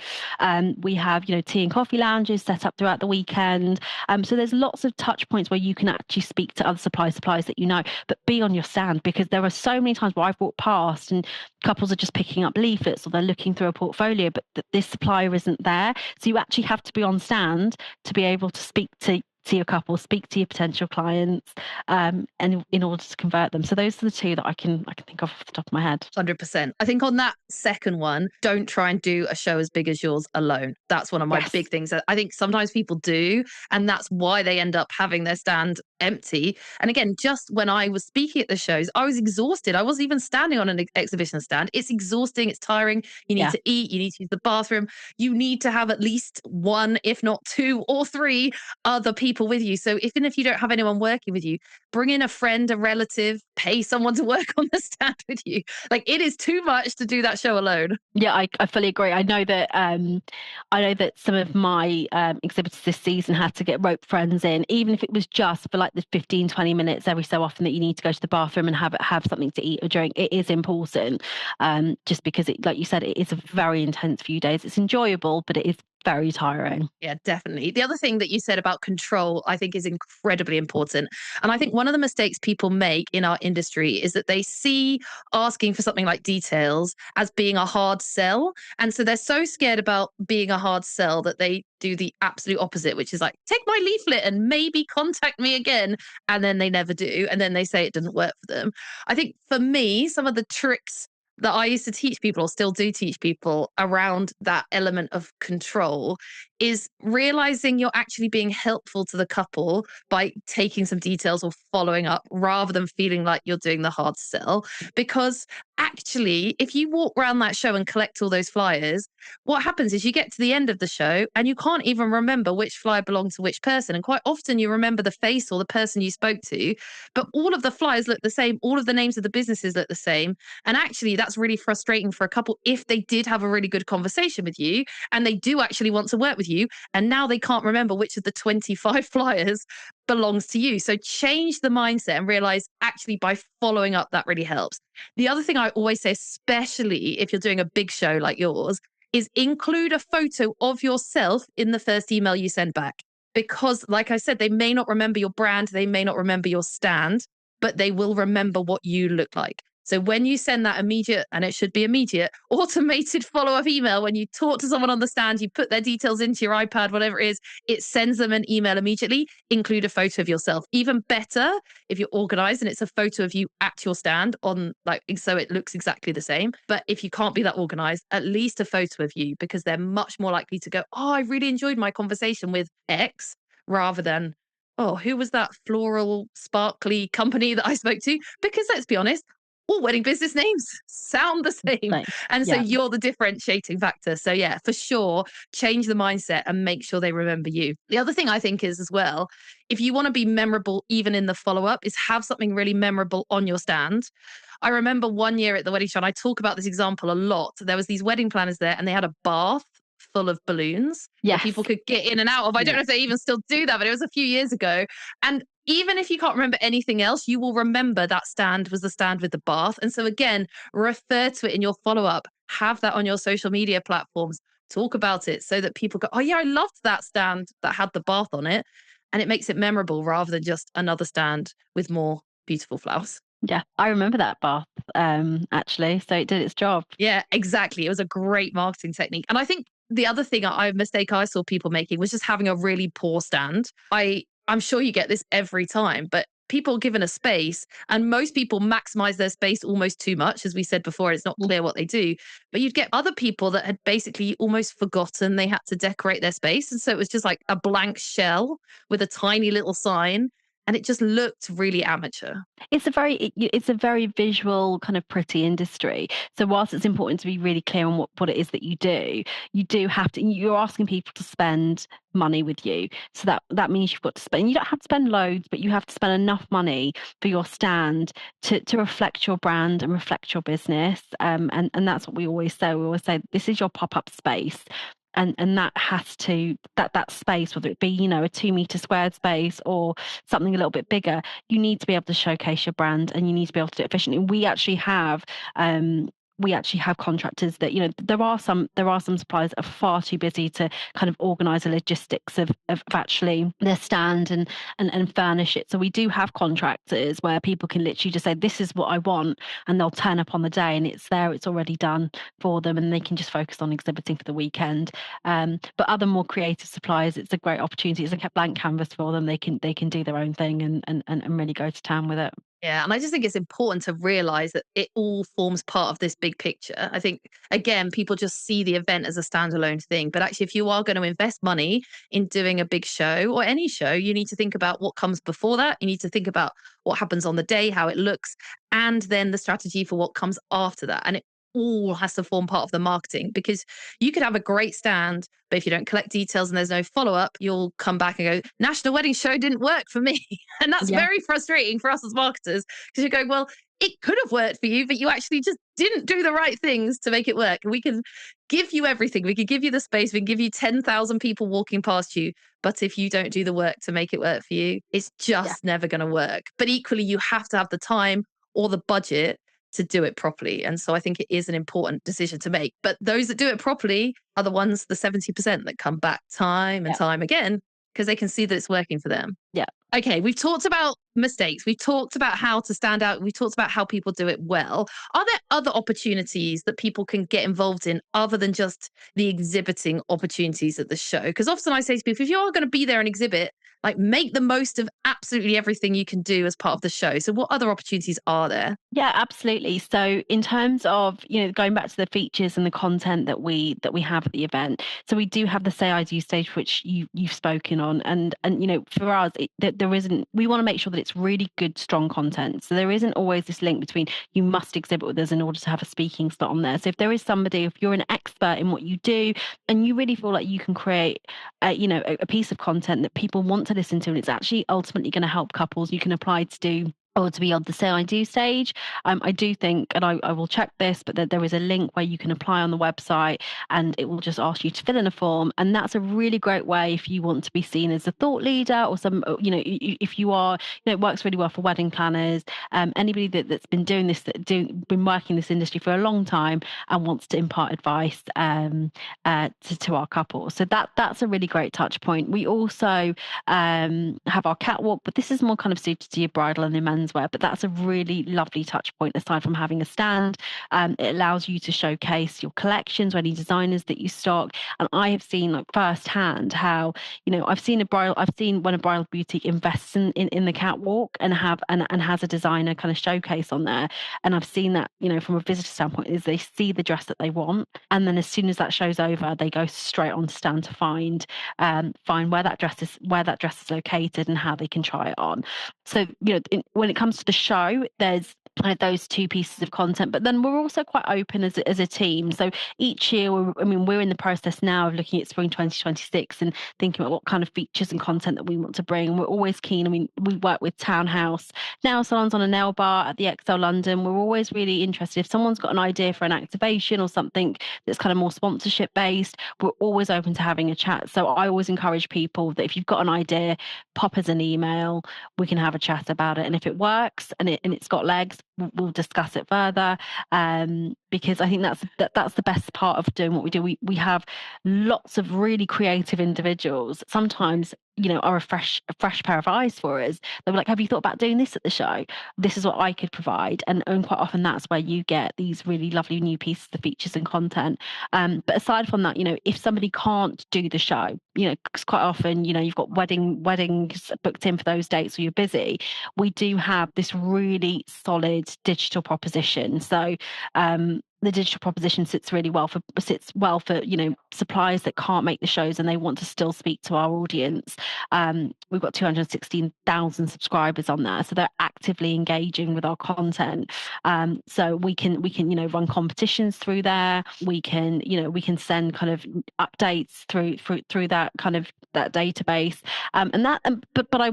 We have tea and coffee lounges set up throughout the weekend. So there's lots of touch points where you can actually speak to other suppliers that but be on your stand, because there are so many times where I've walked past and couples are just picking up leaflets or they're looking through a portfolio, but this supplier isn't there. So you actually have to be on stand to be able to speak to your couple, speak to your potential clients, and in order to convert them. So those are the two that I can think of off the top of my head. 100%. I think on that second one, don't try and do a show as big as yours alone. That's one of my big things. I think sometimes people do, and that's why they end up having their stand empty. And again, just when I was speaking at the shows, I was exhausted. I wasn't even standing on an exhibition stand. It's exhausting. It's tiring. You need to eat. You need to use the bathroom. You need to have at least one, if not two or three other people with you. So even if you don't have anyone working with you, bring in a friend, a relative, pay someone to work on the stand with you. Like, it is too much to do that show alone. Yeah, I fully agree. I know that some of my exhibitors this season had to get rope friends in, even if it was just for like the 15-20 minutes every so often that you need to go to the bathroom and have something to eat or drink. It is important, just because it, like you said, it is a very intense few days. It's enjoyable, but it is very tiring. Yeah, definitely. The other thing that you said about control, I think is incredibly important. And I think one of the mistakes people make in our industry is that they see asking for something like details as being a hard sell. And so they're so scared about being a hard sell that they do the absolute opposite, which is like, take my leaflet and maybe contact me again. And then they never do. And then they say it didn't work for them. I think for me, some of the tricks that I used to teach people, or still do teach people, around that element of control is realizing you're actually being helpful to the couple by taking some details or following up rather than feeling like you're doing the hard sell. Because actually, if you walk around that show and collect all those flyers, what happens is you get to the end of the show and you can't even remember which flyer belonged to which person. And quite often you remember the face or the person you spoke to, but all of the flyers look the same. All of the names of the businesses look the same. And actually, that's really frustrating for a couple if they did have a really good conversation with you and they do actually want to work with you. And now they can't remember which of the 25 flyers belongs to you. So change the mindset and realize actually by following up, that really helps. The other thing I always say, especially if you're doing a big show like yours, is include a photo of yourself in the first email you send back. Because, like I said, they may not remember your brand, they may not remember your stand, but they will remember what you look like. So when you send that immediate, and it should be immediate, automated follow-up email, when you talk to someone on the stand, you put their details into your iPad, whatever it is, it sends them an email immediately. Include a photo of yourself. Even better if you're organized and it's a photo of you at your stand on, like, so it looks exactly the same. But if you can't be that organized, at least a photo of you, because they're much more likely to go, oh, I really enjoyed my conversation with X, rather than, oh, who was that floral, sparkly company that I spoke to? Because let's be honest, all wedding business names sound the same. Like, And so yeah. you're the differentiating factor. So yeah, for sure, change the mindset and make sure they remember you. The other thing I think is as well, if you want to be memorable, even in the follow-up, is have something really memorable on your stand. I remember one year at the wedding show, and I talk about this example a lot. There was these wedding planners there and they had a bath full of balloons that Yes. people could get in and out of. I don't know if they even still do that, but it was a few years ago. And even if you can't remember anything else, you will remember that stand was the stand with the bath. And so again, refer to it in your follow-up, have that on your social media platforms, talk about it so that people go, oh yeah, I loved that stand that had the bath on it. And it makes it memorable rather than just another stand with more beautiful flowers. Yeah, I remember that bath actually. So it did its job. Yeah, exactly. It was a great marketing technique. And I think the other thing mistake I saw people making was just having a really poor stand. I'm sure you get this every time, but people given a space, and most people maximize their space almost too much. As we said before, it's not clear what they do, but you'd get other people that had basically almost forgotten they had to decorate their space. And so it was just like a blank shell with a tiny little sign. And it just looked really amateur. It's a very visual, kind of pretty industry. So whilst it's important to be really clear on what it is that you do have to, you're asking people to spend money with you. So that means you've got to spend, you don't have to spend loads, but you have to spend enough money for your stand to reflect your brand and reflect your business. And that's what we always say. We always say, this is your pop-up space. And that has to, that space, whether it be, a 2 meter squared space or something a little bit bigger, you need to be able to showcase your brand and you need to be able to do it efficiently. We actually have contractors that, there are some suppliers that are far too busy to kind of organize the logistics of actually their stand and furnish it. So we do have contractors where people can literally just say, this is what I want, and they'll turn up on the day and it's already done for them, and they can just focus on exhibiting for the weekend. But other more creative suppliers, it's a great opportunity. It's like a blank canvas for them. They can do their own thing and really go to town with it. Yeah. And I just think it's important to realize that it all forms part of this big picture. I think, again, people just see the event as a standalone thing. But actually, if you are going to invest money in doing a big show or any show, you need to think about what comes before that. You need to think about what happens on the day, how it looks, and then the strategy for what comes after that. And it all has to form part of the marketing, because you could have a great stand, but if you don't collect details and there's no follow-up, you'll come back and go, National Wedding Show didn't work for me. And that's very frustrating for us as marketers, because you go, well, it could have worked for you, but you actually just didn't do the right things to make it work. And we can give you everything. We can give you the space. We can give you 10,000 people walking past you. But if you don't do the work to make it work for you, it's just never going to work. But equally, you have to have the time or the budget to do it properly. And so I think it is an important decision to make. But those that do it properly are the ones, the 70% that come back time and time again, because they can see that it's working for them. Yeah. Okay, we've talked about mistakes. We've talked about how to stand out. We've talked about how people do it well. Are there other opportunities that people can get involved in other than just the exhibiting opportunities at the show? Because often I say to people, if you are going to be there and exhibit, like make the most of absolutely everything you can do as part of the show. So what other opportunities are there? Yeah, absolutely. So in terms of, going back to the features and the content that we have at the event, so we do have the Say I Do stage, which you've spoken on, and for us, there isn't. We want to make sure that it's really good, strong content. So there isn't always this link between you must exhibit with us in order to have a speaking slot on there. So if there is somebody, if you're an expert in what you do, and you really feel like you can create, a piece of content that people want to listen to, and it's actually ultimately going to help couples, you can apply to do or to be on the Say I Do stage. I do think, and I will check this, but there is a link where you can apply on the website and it will just ask you to fill in a form. And that's a really great way if you want to be seen as a thought leader or if you are, it works really well for wedding planners, anybody that's been doing this, been working in this industry for a long time and wants to impart advice to our couples. So that's a really great touch point. We also have our catwalk, but this is more kind of suited to your bridal and your menswear, but that's a really lovely touch point aside from having a stand. It allows you to showcase your collections or any designers that you stock. And I have seen like firsthand how, I've seen when a bridal boutique invests in the catwalk and has a designer kind of showcase on there. And I've seen that, from a visitor standpoint, is they see the dress that they want. And then as soon as that show's over, they go straight on stand to find where that dress is located and how they can try it on. So, when it comes to the show, there's kind of those two pieces of content, but then we're also quite open as a team. So each year, we're in the process now of looking at spring 2026 and thinking about what kind of features and content that we want to bring. We're always keen. We work with Townhouse nail salons on a nail bar at the XL London. We're always really interested. If someone's got an idea for an activation or something that's kind of more sponsorship based, we're always open to having a chat. So I always encourage people that if you've got an idea, pop us an email. We can have a chat about it. And if it works and it's got legs, we'll discuss it further, because I think that's the best part of doing what we do. We have lots of really creative individuals. Sometimes, are a fresh pair of eyes for us. They're like, have you thought about doing this at the show? This is what I could provide. And quite often that's where you get these really lovely new pieces of features and content. But aside from that, if somebody can't do the show, because quite often, you've got weddings booked in for those dates or you're busy, we do have this really solid digital proposition. So the digital proposition sits well for suppliers that can't make the shows and they want to still speak to our audience. We've got 216,000 subscribers on there, so they're actively engaging with our content. So we can run competitions through there. We can send kind of updates through that kind of that database. But I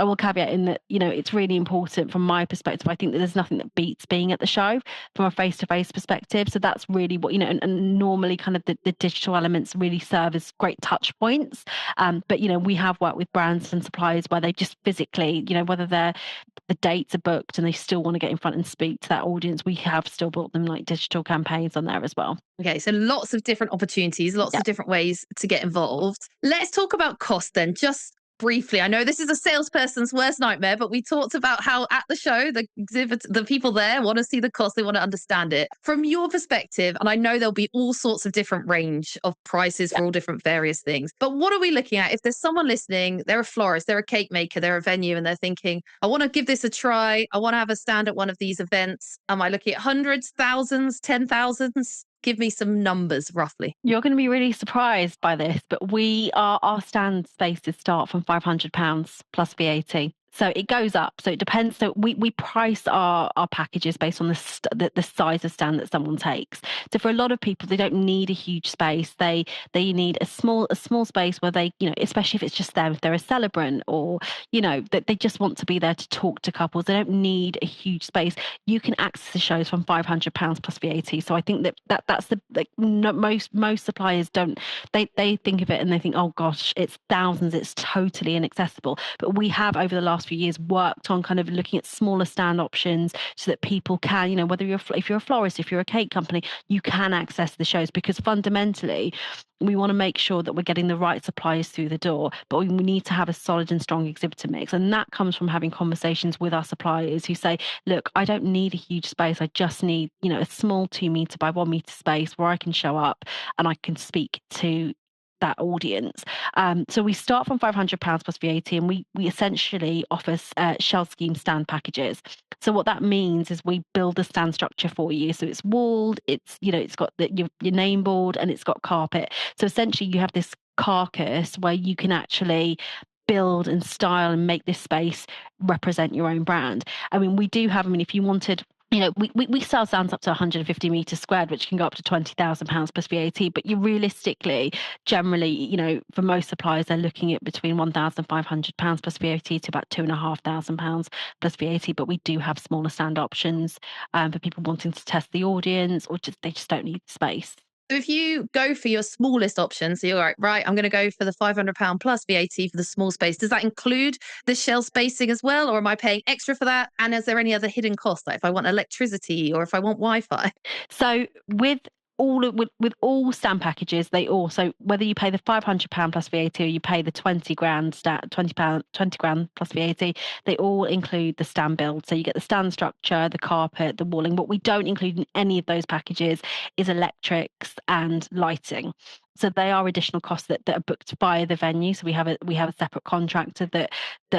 will caveat in that it's really important from my perspective. I think that there's nothing that beats being at the show from a face-to-face perspective. So that's really what and normally kind of the digital elements really serve as great touch points. But we have worked with brands and suppliers where they just physically, whether the dates are booked and they still want to get in front and speak to that audience, we have still built them like digital campaigns on there as well. Okay, so lots of different opportunities, lots of different ways to get involved. Let's talk about cost then, just briefly. I know this is a salesperson's worst nightmare, but we talked about how at the show, the people there want to see the cost, they want to understand it. From your perspective, and I know there'll be all sorts of different range of prices for all different various things, but what are we looking at? If there's someone listening, they're a florist, they're a cake maker, they're a venue, and they're thinking, I want to give this a try, I want to have a stand at one of these events. Am I looking at hundreds, thousands, 10,000s? Give me some numbers roughly. You're going to be really surprised by this, but our stand spaces start from £500 plus VAT. So it goes up. So it depends. So we price our packages based on the size of stand that someone takes. So for a lot of people, they don't need a huge space. They need a small space where they, especially if it's just them, if they're a celebrant or, that they just want to be there to talk to couples. They don't need a huge space. You can access the shows from £500 plus VAT. So I think that's most suppliers don't, they think of it and they think, oh gosh, it's thousands. It's totally inaccessible. But we have over the last last few years worked on kind of looking at smaller stand options so that people can, you know, whether if you're a florist, if you're a cake company, you can access the shows, because fundamentally we want to make sure that we're getting the right suppliers through the door, but we need to have a solid and strong exhibitor mix. And that comes from having conversations with our suppliers who say, look, I don't need a huge space. I just need, you know, a small 2 meter by 1 meter space where I can show up and I can speak to that audience. So we start from £500 plus VAT, and we essentially offer shell scheme stand packages. So what that means is we build a stand structure for you. So it's walled, it's, you know, it's got your name board, and it's got carpet. So essentially you have this carcass where you can actually build and style and make this space represent your own brand. I mean, we do have, I mean, if you wanted, you know, we sell stands up to 150 meters squared, which can go up to £20,000 plus VAT. But you realistically, generally, you know, for most suppliers, they're looking at between £1,500 plus VAT to about £2,500 plus VAT. But we do have smaller stand options for people wanting to test the audience, or just they just don't need the space. So if you go for your smallest option, so you're like, right, I'm going to go for the £500 plus VAT for the small space. Does that include the shell spacing as well? Or am I paying extra for that? And is there any other hidden costs, like if I want electricity or if I want Wi-Fi? So with all stand packages, they also, whether you pay the £500 plus VAT or you pay the 20 grand plus VAT, they all include the stand build. So you get the stand structure, the carpet, the walling. What we don't include in any of those packages is electrics and lighting. So they are additional costs that are booked by the venue. So we have a separate contractor that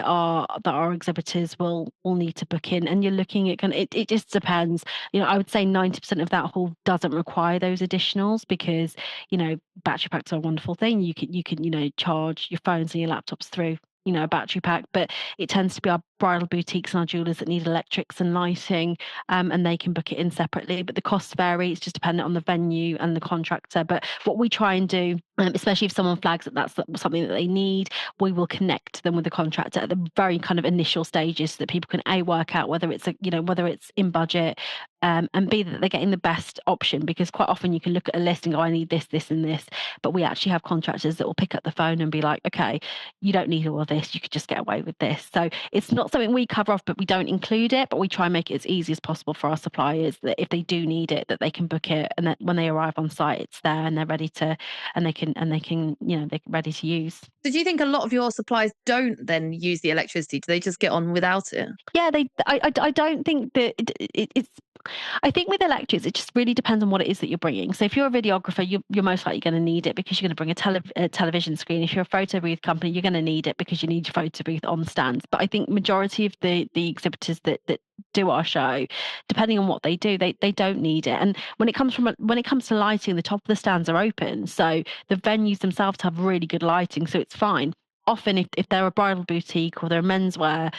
our exhibitors will need to book in. And you're looking at it just depends. You know, I would say 90% of that hall doesn't require those additionals, because, you know, battery packs are a wonderful thing. You can, you know, charge your phones and your laptops through, you know, a battery pack, but it tends to be our bridal boutiques and our jewelers that need electrics and lighting, and they can book it in separately. But the costs vary. It's just dependent on the venue and the contractor. But what we try and do, especially if someone flags that that's something that they need, we will connect them with the contractor at the very kind of initial stages, so that people can work out whether it's whether it's in budget, and B, that they're getting the best option. Because quite often you can look at a list and go, I need this, this, and this. But we actually have contractors that will pick up the phone and be like, okay, you don't need all of this. You could just get away with this. So it's not something we cover off, but we don't include it. But we try and make it as easy as possible for our suppliers, that if they do need it, that they can book it, and that when they arrive on site, it's there and they're ready to, and they can, you know, they're ready to use. So do you think a lot of your suppliers don't then use the electricity? Do they just get on without it? Yeah, I don't think that it's. I think with electrics, it just really depends on what it is that you're bringing. So if you're a videographer, you're most likely going to need it because you're going to bring a television screen. If you're a photo booth company, you're going to need it because you need your photo booth on stands. But I think majority of the exhibitors that do our show, depending on what they do, they don't need it. And when it comes to lighting, the top of the stands are open, so the venues themselves have really good lighting, so it's fine. Often if they're a bridal boutique or they're a menswear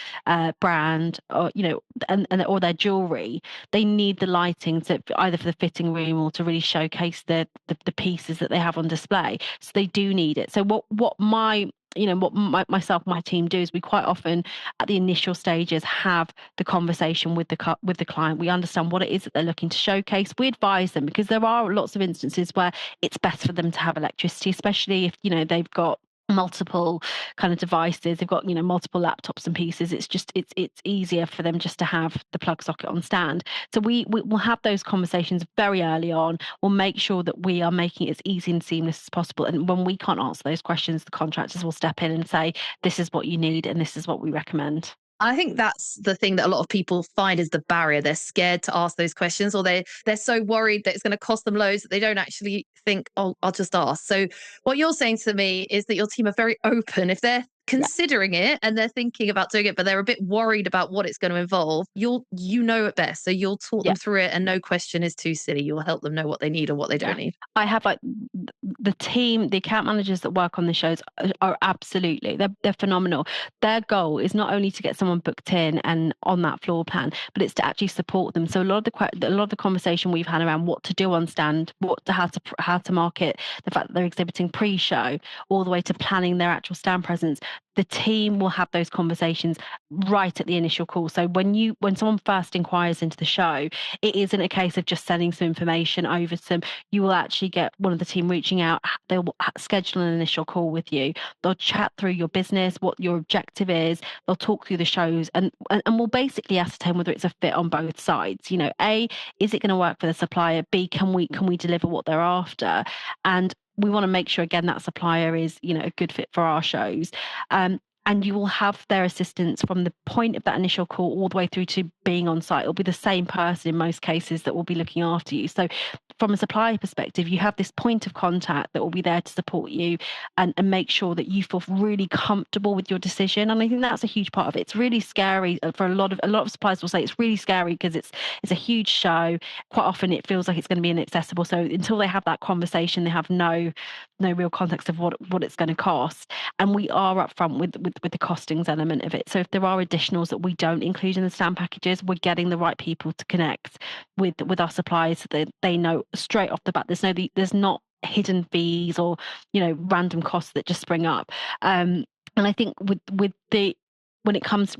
brand, or, you know, and or their jewelry, they need the lighting to either for the fitting room or to really showcase the pieces that they have on display. So they do need it. So what myself and my team do is we quite often at the initial stages have the conversation with the client. We understand what it is that they're looking to showcase. We advise them, because there are lots of instances where it's best for them to have electricity, especially if, you know, they've got multiple kind of devices, they've got, you know, multiple laptops and pieces. It's easier for them just to have the plug socket on stand. So we'll have those conversations very early on. We'll make sure that we are making it as easy and seamless as possible, and when we can't answer those questions, the contractors will step in and say, this is what you need and this is what we recommend. I think that's the thing that a lot of people find is the barrier. They're scared to ask those questions, or they're so worried that it's going to cost them loads that they don't actually think, oh, I'll just ask. So what you're saying to me is that your team are very open. If they're considering it and they're thinking about doing it, but they're a bit worried about what it's going to involve, you know it best. So you'll talk them through it, and no question is too silly. You'll help them know what they need or what they don't need. I have the team, the account managers that work on the shows are absolutely, they're phenomenal. Their goal is not only to get someone booked in and on that floor plan, but it's to actually support them. So a lot of the conversation we've had around what to do on stand, how to market, the fact that they're exhibiting pre-show, all the way to planning their actual stand presence, the team will have those conversations right at the initial call. So when someone first inquires into the show, it isn't a case of just sending some information over to them. You will actually get one of the team reaching out. They'll schedule an initial call with you. They'll chat through your business, what your objective is. They'll talk through the shows, and we'll basically ascertain whether it's a fit on both sides. A, is it going to work for the supplier? B, can we deliver what they're after? And we want to make sure, again, that supplier is, a good fit for our shows. And you will have their assistance from the point of that initial call all the way through to being on site. It'll be the same person in most cases that will be looking after you. So from a supplier perspective, you have this point of contact that will be there to support you and make sure that you feel really comfortable with your decision. And I think that's a huge part of it. It's really scary for a lot of suppliers will say it's really scary because it's a huge show. Quite often it feels like it's going to be inaccessible. So until they have that conversation, they have no real context of what it's going to cost. And we are upfront with the costings element of it. So if there are additionals that we don't include in the stand packages, we're getting the right people to connect with our suppliers so that they know straight off the bat there's not hidden fees or random costs that just spring up. And I think when it comes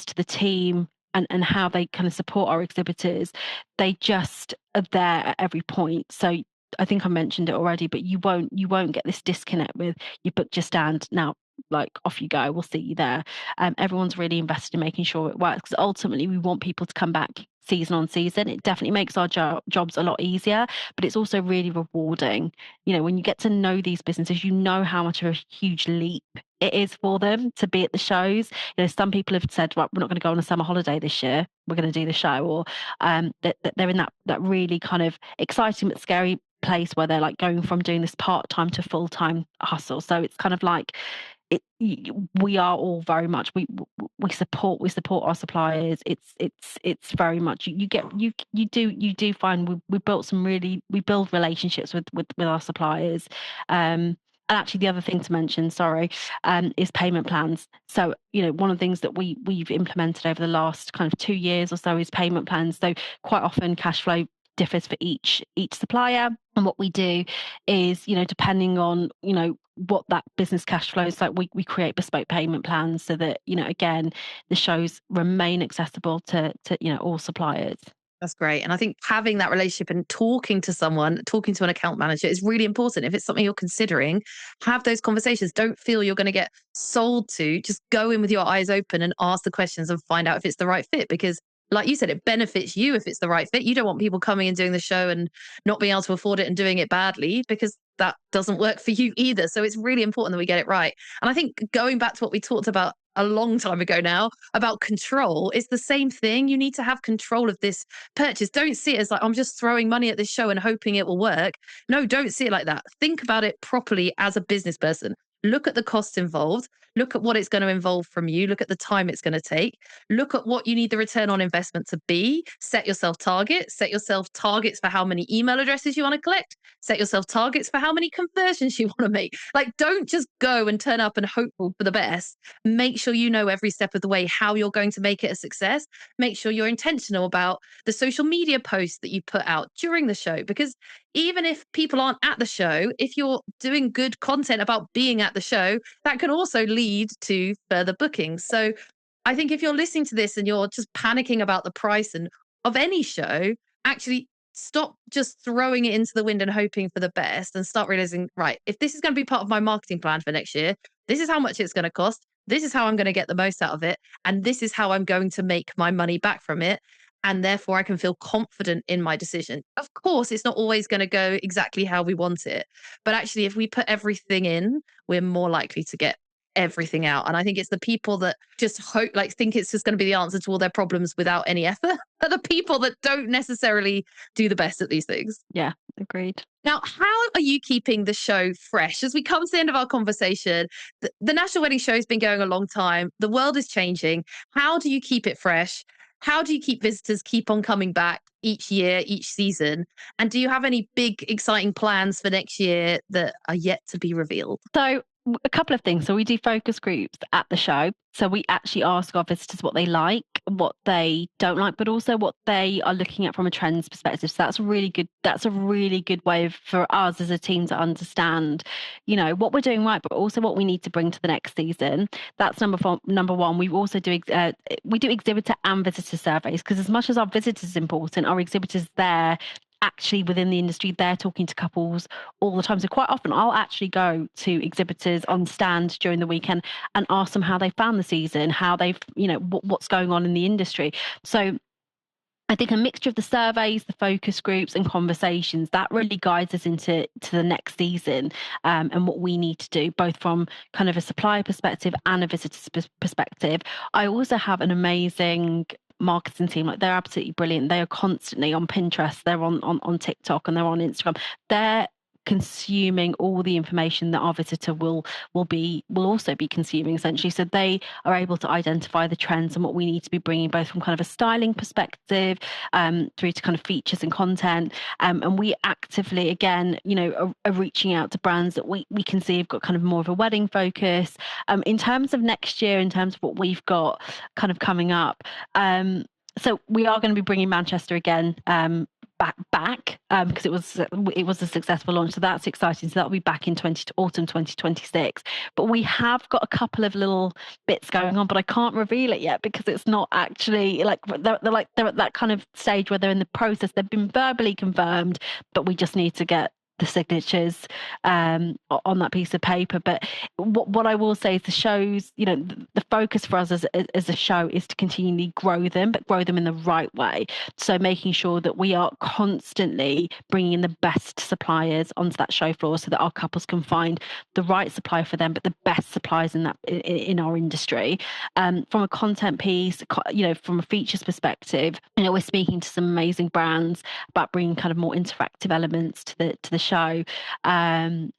to the team and how they kind of support our exhibitors, they just are there at every point. So I think I mentioned it already, but you won't get this disconnect with you booked your stand now, like off you go, we'll see you there. Everyone's really invested in making sure it works, because ultimately we want people to come back season on season. It definitely makes our jobs a lot easier, but it's also really rewarding. When you get to know these businesses, how much of a huge leap it is for them to be at the shows. Some people have said, well, we're not going to go on a summer holiday this year, we're going to do the show, or that they're in that really kind of exciting but scary place where they're like going from doing this part-time to full-time hustle. So it's kind of like we are all very much we support our suppliers. It's very much you do find we build relationships with our suppliers. And actually the other thing to mention, is payment plans. So one of the things that we've implemented over the last kind of 2 years or so is payment plans. So quite often cash flow differs for each supplier, and what we do is depending on what that business cash flow is like, we create bespoke payment plans so that again the shows remain accessible to all suppliers. That's great. And I think having that relationship and talking to an account manager is really important. If it's something you're considering, have those conversations. Don't feel you're going to get sold to. Just go in with your eyes open and ask the questions and find out if it's the right fit, because like you said, it benefits you if it's the right fit. You don't want people coming and doing the show and not being able to afford it and doing it badly, because that doesn't work for you either. So it's really important that we get it right. And I think going back to what we talked about a long time ago now about control, it's the same thing. You need to have control of this purchase. Don't see it as like, I'm just throwing money at this show and hoping it will work. No, don't see it like that. Think about it properly as a business person. Look at the costs involved. Look at what it's going to involve from you. Look at the time it's going to take. Look at what you need the return on investment to be. Set yourself targets. Set yourself targets for how many email addresses you want to collect. Set yourself targets for how many conversions you want to make. Like, don't just go and turn up and hope for the best. Make sure you know every step of the way how you're going to make it a success. Make sure you're intentional about the social media posts that you put out during the show, because even if people aren't at the show, if you're doing good content about being at the show, that can also lead to further bookings. So I think if you're listening to this and you're just panicking about the price and of any show, actually stop just throwing it into the wind and hoping for the best, and start realizing, right, if this is going to be part of my marketing plan for next year, this is how much it's going to cost. This is how I'm going to get the most out of it. And this is how I'm going to make my money back from it. And therefore I can feel confident in my decision. Of course, it's not always going to go exactly how we want it. But actually, if we put everything in, we're more likely to get everything out. And I think it's the people that just think it's just going to be the answer to all their problems without any effort are the people that don't necessarily do the best at these things. Yeah, agreed. Now, how are you keeping the show fresh? As we come to the end of our conversation, the National Wedding Show has been going a long time. The world is changing. How do you keep it fresh? How do you keep visitors keep on coming back each year, each season? And do you have any big, exciting plans for next year that are yet to be revealed? So A couple of things. So we do focus groups at the show. So we actually ask our visitors what they like, what they don't like, but also what they are looking at from a trends perspective. So that's really good. That's a really good way for us as a team to understand, what we're doing right, but also what we need to bring to the next season. That's number one. We also do exhibitor and visitor surveys, because as much as our visitors is important, our exhibitors there actually within the industry, they're talking to couples all the time. So quite often I'll actually go to exhibitors on stand during the weekend and ask them how they found the season, how they've, what's going on in the industry. So I think a mixture of the surveys, the focus groups, and conversations that really guides us into the next season, and what we need to do, both from kind of a supplier perspective and a visitor's perspective. I also have an amazing marketing team. Like, they're absolutely brilliant. They are constantly on Pinterest, they're on TikTok, and they're on Instagram. They're consuming all the information that our visitor will also be consuming, essentially. So they are able to identify the trends and what we need to be bringing, both from kind of a styling perspective, through to kind of features and content. And we actively, again, are reaching out to brands that we can see have got kind of more of a wedding focus. In terms of next year, in terms of what we've got kind of coming up, so we are going to be bringing Manchester again, back, because it was a successful launch, so that's exciting. So that'll be back in autumn 2026. But we have got a couple of little bits going on, but I can't reveal it yet because it's not actually they're at that kind of stage where they're in the process. They've been verbally confirmed, but we just need to get the signatures on that piece of paper. But what I will say is the shows, the focus for us as a show is to continually grow them, but grow them in the right way. So making sure that we are constantly bringing in the best suppliers onto that show floor so that our couples can find the right supplier for them, but the best suppliers in our industry. From a content piece, from a features perspective, we're speaking to some amazing brands about bringing kind of more interactive elements to the show, and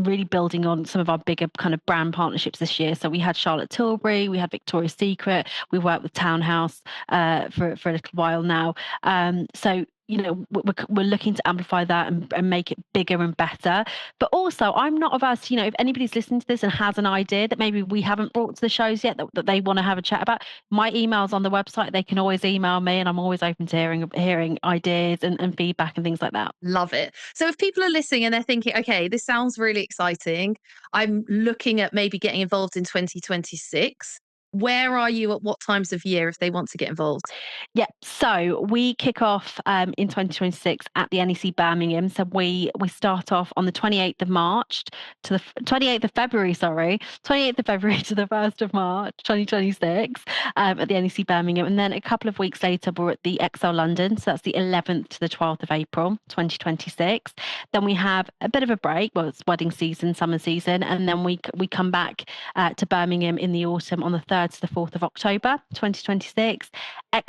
really building on some of our bigger kind of brand partnerships this year. So we had Charlotte Tilbury, we had Victoria's Secret, we worked with Townhouse for a little while now. So we're looking to amplify that and make it bigger and better. But also, I'm not averse, if anybody's listening to this and has an idea that maybe we haven't brought to the shows yet that they want to have a chat about, my email's on the website. They can always email me, and I'm always open to hearing ideas and feedback and things like that. Love it. So if people are listening and they're thinking, okay, this sounds really exciting, I'm looking at maybe getting involved in 2026. Where are you at what times of year if they want to get involved? Yeah, so we kick off in 2026 at the NEC Birmingham. So we start off on the 28th of March to the 28th of February, 28th of February to the 1st of March 2026, at the NEC Birmingham. And then a couple of weeks later, we're at the XL London. So that's the 11th to the 12th of April 2026. Then we have a bit of a break. Well, it's wedding season, summer season. And then we come back to Birmingham in the autumn on the 3rd to the 4th of October 2026.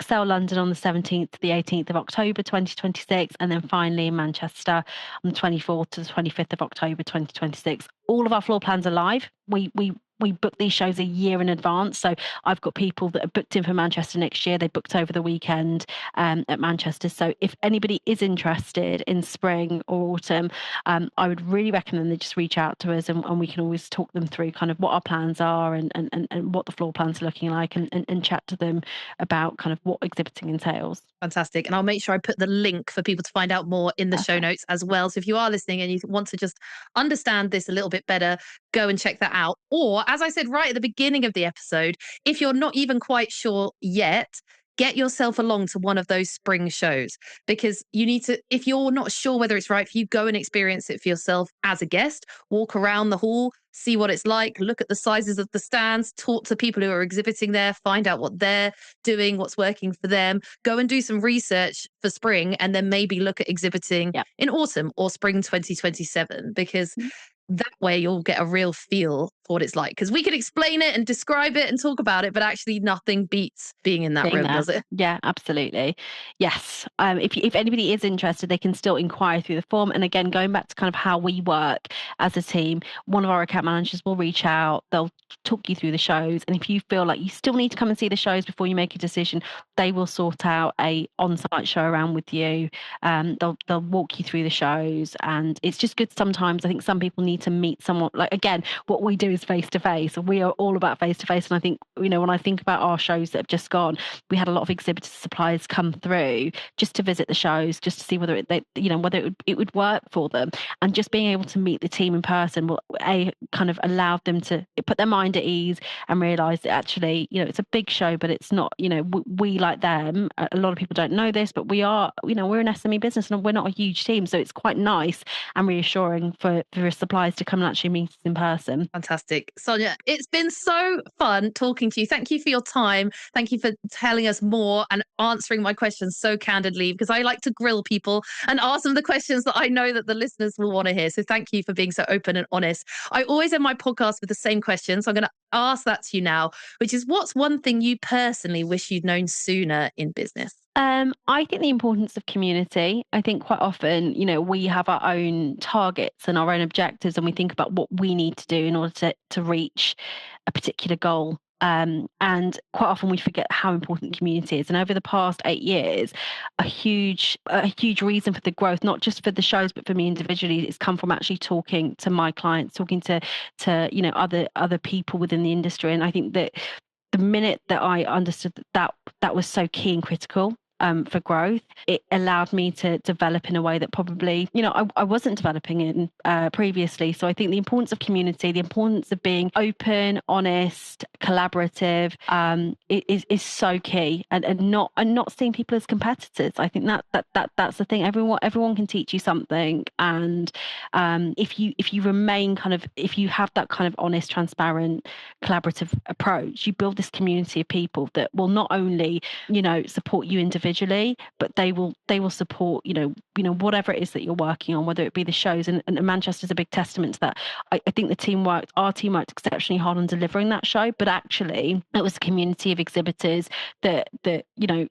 XL London on the 17th to the 18th of October 2026, and then finally in Manchester on the 24th to the 25th of October 2026. All of our floor plans are live. We book these shows a year in advance. So I've got people that are booked in for Manchester next year. They booked over the weekend at Manchester. So if anybody is interested in spring or autumn, I would really recommend they just reach out to us, and we can always talk them through kind of what our plans are and what the floor plans are looking like, and chat to them about kind of what exhibiting entails. Fantastic. And I'll make sure I put the link for people to find out more in the show notes as well. So if you are listening and you want to just understand this a little bit better, go and check that out. Or, as I said right at the beginning of the episode, if you're not even quite sure yet, get yourself along to one of those spring shows, because you need to, if you're not sure whether it's right for you, go and experience it for yourself as a guest, walk around the hall, see what it's like, look at the sizes of the stands, talk to people who are exhibiting there, find out what they're doing, what's working for them, go and do some research for spring, and then maybe look at exhibiting in autumn or spring 2027, because that way you'll get a real feel for what it's like. Because we can explain it and describe it and talk about it, but actually nothing beats being in that room, does it? Yeah, absolutely. Yes. If anybody is interested, they can still inquire through the form. And again, going back to kind of how we work as a team, one of our account managers will reach out. They'll talk you through the shows. And if you feel like you still need to come and see the shows before you make a decision, they will sort out a on-site show around with you. They'll walk you through the shows. And it's just good sometimes. I think some people need to meet someone. Like, again, what we do is face to face. We are all about face to face. And I think, when I think about our shows that have just gone, we had a lot of exhibitors, suppliers come through just to visit the shows, just to see whether it would work for them. And just being able to meet the team in person will kind of allowed them to put their mind at ease and realize that actually, it's a big show, but it's not, we like them. A lot of people don't know this, but we are, we're an SME business and we're not a huge team. So it's quite nice and reassuring for suppliers to come and actually meet us in person. Fantastic. Sonia, it's been so fun talking to you. Thank you for your time. Thank you for telling us more and answering my questions so candidly, because I like to grill people and ask them the questions that I know that the listeners will want to hear. So thank you for being so open and honest. I always end my podcast with the same question. So I'm going to ask that to you now, which is, what's one thing you personally wish you'd known sooner in business? I think the importance of community. I think quite often, we have our own targets and our own objectives, and we think about what we need to do in order to reach a particular goal. And quite often we forget how important community is. And over the past 8 years, a huge reason for the growth, not just for the shows, but for me individually, it's come from actually talking to my clients, talking to other people within the industry. And I think that the minute that I understood that was so key and critical for growth, it allowed me to develop in a way that probably, I wasn't developing in previously. So I think the importance of community, the importance of being open, honest, collaborative, is so key, and not seeing people as competitors. I think that's the thing. Everyone can teach you something, and if you remain if you have that kind of honest, transparent, collaborative approach, you build this community of people that will not only support you individually, but they will support whatever it is that you're working on, whether it be the shows. And Manchester's a big testament to that. I think our team worked exceptionally hard on delivering that show, but actually it was a community of exhibitors that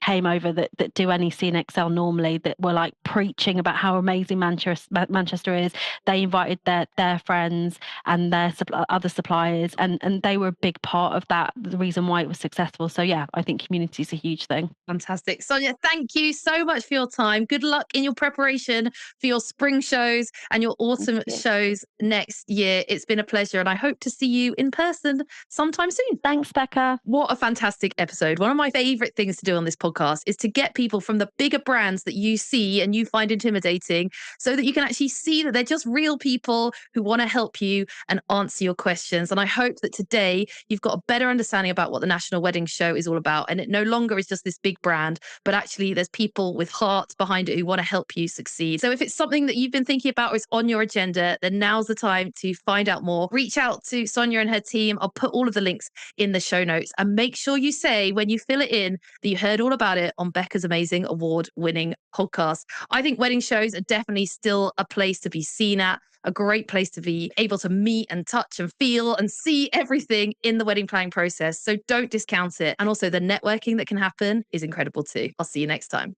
came over that do NEC and Excel normally, that were like preaching about how amazing Manchester is. They invited their friends and their other suppliers, and they were a big part of that, the reason why it was successful. So yeah, I think community is a huge thing. Fantastic. Sonia, thank you so much for your time. Good luck in your preparation for your spring shows and your autumn shows next year. It's been a pleasure, and I hope to see you in person sometime soon. Thanks, Becca. What a fantastic episode. One of my favorite things to do on this podcast is to get people from the bigger brands that you see and you find intimidating, so that you can actually see that they're just real people who want to help you and answer your questions. And I hope that today you've got a better understanding about what the National Wedding Show is all about. And it no longer is just this big brand, but actually there's people with hearts behind it who want to help you succeed. So if it's something that you've been thinking about or is on your agenda, then now's the time to find out more. Reach out to Sonia and her team. I'll put all of the links in the show notes, and make sure you say when you fill it in that you heard all about it on Becca's amazing award-winning podcast. I think wedding shows are definitely still a place to be seen at, a great place to be able to meet and touch and feel and see everything in the wedding planning process. So don't discount it. And also the networking that can happen is incredible too. I'll see you next time.